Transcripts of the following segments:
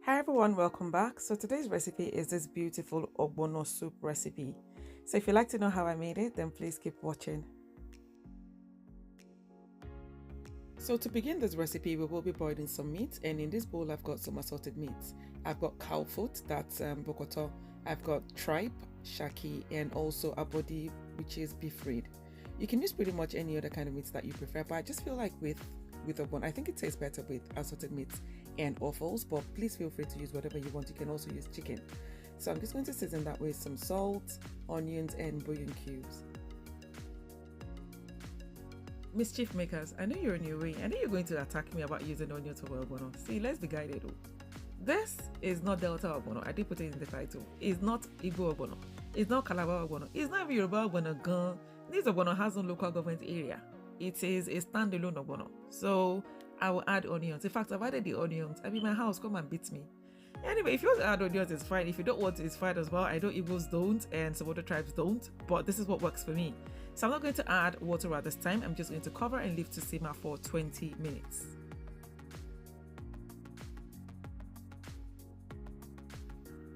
Hi everyone, welcome back. So today's recipe is this beautiful ogbono soup recipe. So if you'd like to know how I made it, then please keep watching. So to begin this recipe, we will be boiling some meat, and in this bowl I've got some assorted meats. I've got cow foot, that's Bokoto. I've got tripe, Shaki, and also a body, which is beef rib. You can use pretty much any other kind of meats that you prefer, but I just feel like with ogbono, I think it tastes better with assorted meats and offals, but please feel free to use whatever you want. You can also use chicken. So I'm just going to season that with some salt, onions, and bouillon cubes. Mischief makers, I know you're on your way. I know you're going to attack me about using onion to boil ogbono. See, let's be guided. This is not Delta ogbono. I did put it in the title. It's not Igbo ogbono. It's not Calabar ogbono. It's not even Yoruba ogbono gan. This ogbono has no local government area. It is a standalone ogbono. So I will add onions. In fact, I've added the onions. I'm in my house. Come and beat me. Anyway, if you want to add onions, it's fine. If you don't want it, it's fine as well. I know Igbos don't and some other tribes don't, but this is what works for me. So I'm not going to add water at this time. I'm just going to cover and leave to simmer for 20 minutes.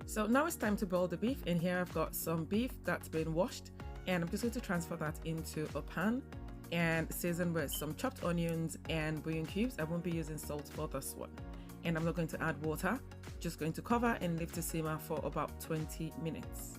So now it's time to boil the beef, and here I've got some beef that's been washed, and I'm just going to transfer that into a pan and season with some chopped onions and bouillon cubes. I won't be using salt for this one. And I'm not going to add water, just going to cover and leave to simmer for about 20 minutes.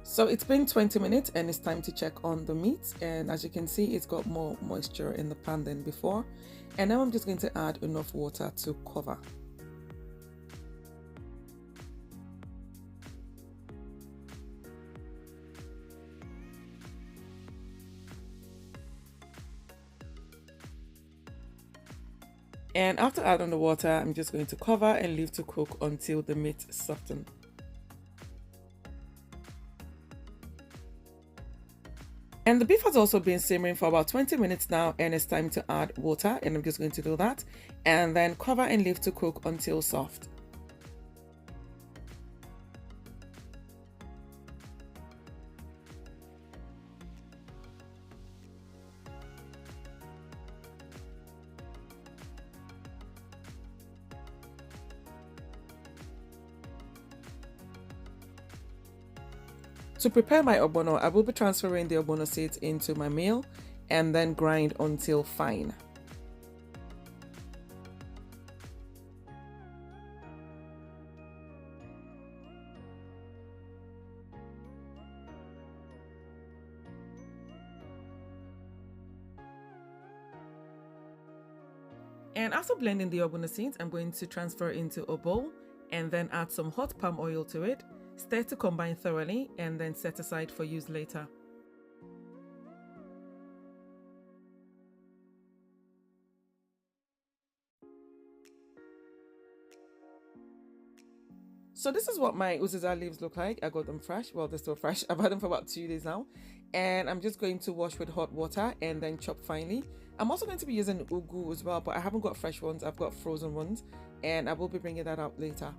So it's been 20 minutes and it's time to check on the meat, and as you can see, it's got more moisture in the pan than before. And now I'm just going to add enough water to cover. And after adding the water, I'm just going to cover and leave to cook until the meat softens. And the beef has also been simmering for about 20 minutes now, and it's time to add water, and I'm just going to do that and then cover and leave to cook until soft. To prepare my ogbono, I will be transferring the ogbono seeds into my meal and then grind until fine. And after blending the ogbono seeds, I'm going to transfer into a bowl and then add some hot palm oil to it. Stir to combine thoroughly and then set aside for use later. So this is what my Uziza leaves look like. I got them fresh. Well, they're still fresh. I've had them for about 2 days now. And I'm just going to wash with hot water and then chop finely. I'm also going to be using ugu as well, but I haven't got fresh ones. I've got frozen ones, and I will be bringing that out later.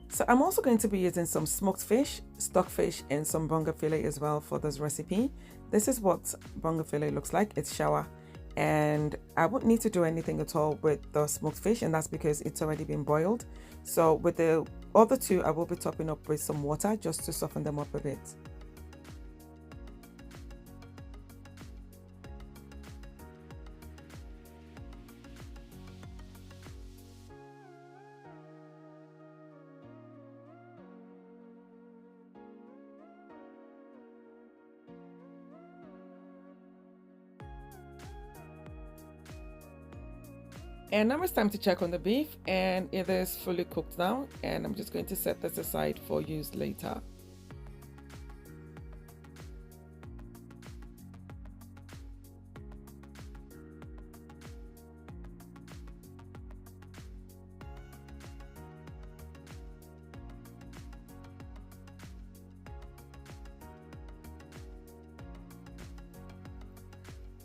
So I'm also going to be using some smoked fish, stockfish, and some bonga fillet as well for this recipe. This is what bonga fillet looks like. It's shower, and I won't need to do anything at all with the smoked fish, and that's because it's already been boiled. So with the other two, I will be topping up with some water just to soften them up a bit. And now it's time to check on the beef, and it is fully cooked now, and I'm just going to set this aside for use later.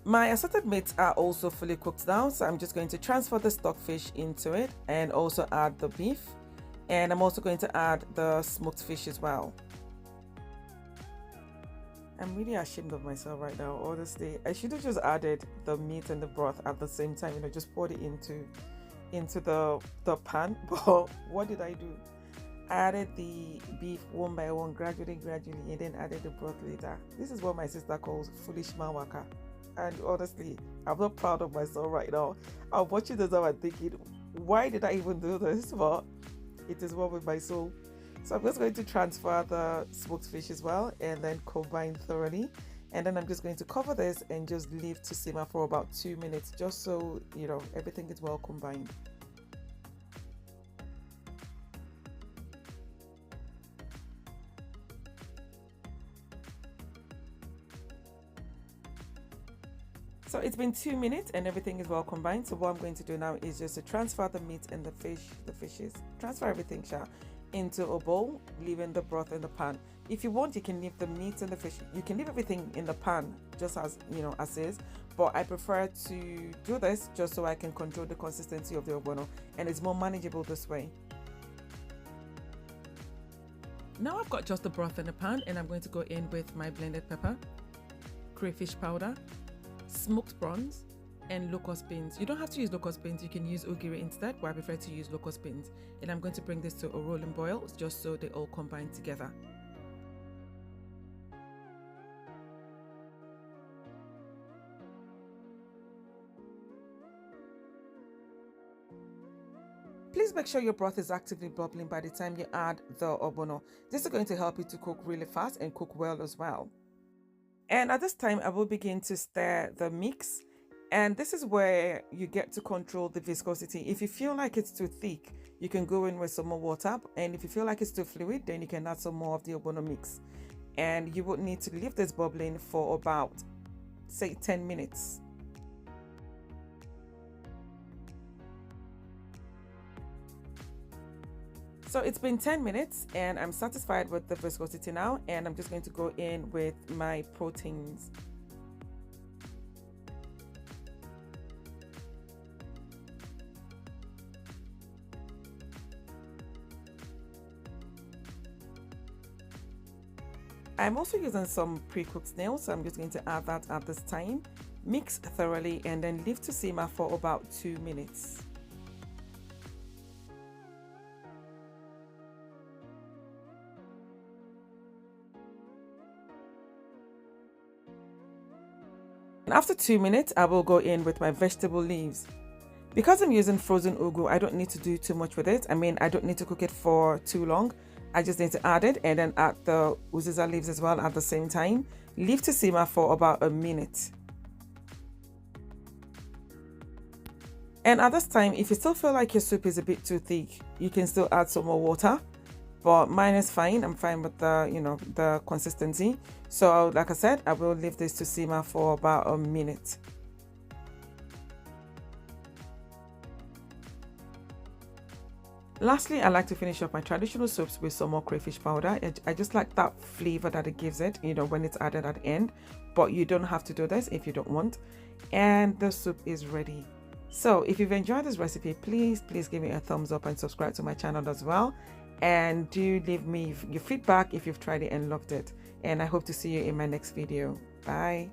My assorted meats are also fully cooked now, so I'm just going to transfer the stockfish into it and also add the beef. And I'm also going to add the smoked fish as well. I'm really ashamed of myself right now, honestly. I should have just added the meat and the broth at the same time, just poured it into the pan. But what did I do? I added the beef one by one, gradually, and then added the broth later. This is what my sister calls foolish mawaka. And honestly, I'm not proud of myself right now. I'm watching this now and thinking, why did I even do this? But it is one with my soul. So I'm just going to transfer the smoked fish as well and then combine thoroughly. And then I'm just going to cover this and just leave to simmer for about 2 minutes, just so everything is well combined. So it's been 2 minutes and everything is well combined. So what I'm going to do now is just to transfer the meat and the fishes, transfer everything into a bowl, leaving the broth in the pan. If you want, you can leave the meat and the fish. You can leave everything in the pan just as as is. But I prefer to do this just so I can control the consistency of the ogbono, and it's more manageable this way. Now I've got just the broth in the pan, and I'm going to go in with my blended pepper, crayfish powder, smoked prawns, and locust beans. You don't have to use locust beans, you can use ugiri instead, but I prefer to use locust beans. And I'm going to bring this to a rolling boil just so they all combine together. Please make sure your broth is actively bubbling by the time you add the ogbono. This is going to help you to cook really fast and cook well as well. And at this time, I will begin to stir the mix. And this is where you get to control the viscosity. If you feel like it's too thick, you can go in with some more water. And if you feel like it's too fluid, then you can add some more of the ogbono mix. And you would need to leave this bubbling for about, say, 10 minutes. So it's been 10 minutes and I'm satisfied with the viscosity now, and I'm just going to go in with my proteins. I'm also using some pre-cooked snail, so I'm just going to add that at this time. Mix thoroughly and then leave to simmer for about 2 minutes. And after 2 minutes, I will go in with my vegetable leaves. Because I'm using frozen ugu, I don't need to do too much with it. I don't need to cook it for too long. I just need to add it and then add the Uziza leaves as well at the same time. Leave to simmer for about a minute. And at this time, if you still feel like your soup is a bit too thick, you can still add some more water. But mine is fine. I'm fine with the the consistency. So like I said, I will leave this to simmer for about a minute. Lastly, I like to finish up my traditional soups with some more crayfish powder. I just like that flavor that it gives it, when it's added at the end. But you don't have to do this if you don't want. And the soup is ready. So if you've enjoyed this recipe, please give me a thumbs up and subscribe to my channel as well. And do leave me your feedback if you've tried it and loved it. And I hope to see you in my next video. Bye.